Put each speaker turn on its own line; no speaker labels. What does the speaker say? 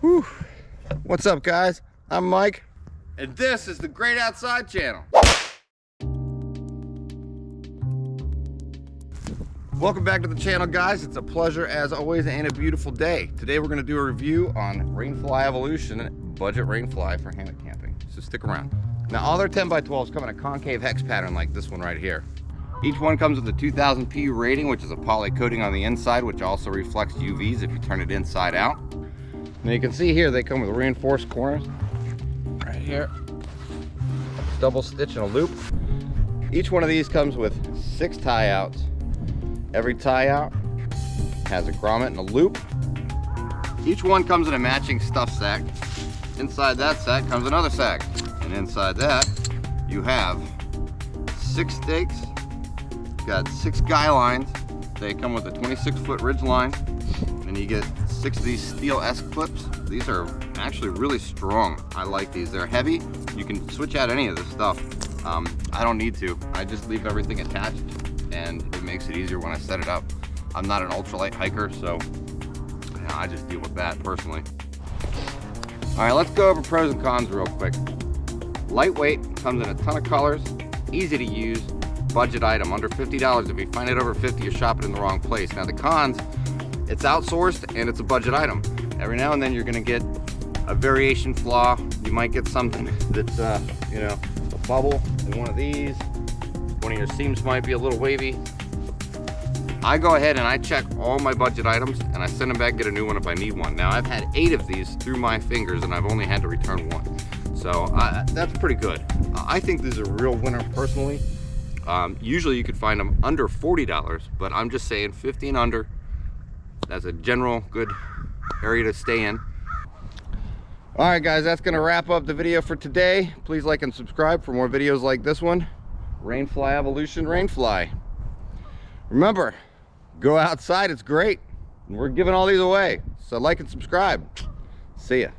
Whew. What's up, guys? I'm Mike.
And this is the Great Outside Channel.
Welcome back to the channel, guys. It's a pleasure as always and a beautiful day. Today we're going to do a review on Rainflyevolution budget rainfly for hammock camping. So stick around. Now all their 10x12s come in a concave hex pattern like this one right here. Each one comes with a 2000 PU rating, which is a poly coating on the inside, which also reflects UVs if you turn it inside out. Now you can see here they come with reinforced corners right here, double stitch and a loop. Each one of these comes with 6 tie outs. Every tie out has a grommet and a loop. Each one comes in a matching stuff sack. Inside that sack comes another sack, and inside that you have 6 stakes. Got 6 guy lines. They come with a 26-foot ridge line, and you get 6 of these steel S clips. These are actually really strong. I like these. They're heavy. You can switch out any of this stuff. I don't need to. I just leave everything attached, and it makes it easier when I set it up. I'm not an ultralight hiker, so I just deal with that personally. All right, let's go over pros and cons real quick. Lightweight, comes in a ton of colors, easy to use, budget item, under $50. If you find it over 50, you're shopping in the wrong place. Now the cons, it's outsourced and it's a budget item. Every now and then you're gonna get a variation flaw. You might get something that's, you know, a bubble in one of these. One of your seams might be a little wavy. I go ahead and I check all my budget items and I send them back and get a new one if I need one. Now I've had 8 of these through my fingers and I've only had to return 1. So that's pretty good. I think this is a real winner personally. Usually you could find them under $40, but I'm just saying 50 and under. That's a general good area to stay in. All right, guys, that's gonna wrap up the video for today. Please like and subscribe for more videos like this one. Rainflyevolution, rainfly. Remember, go outside, it's great. We're giving all these away. So like and subscribe. See ya.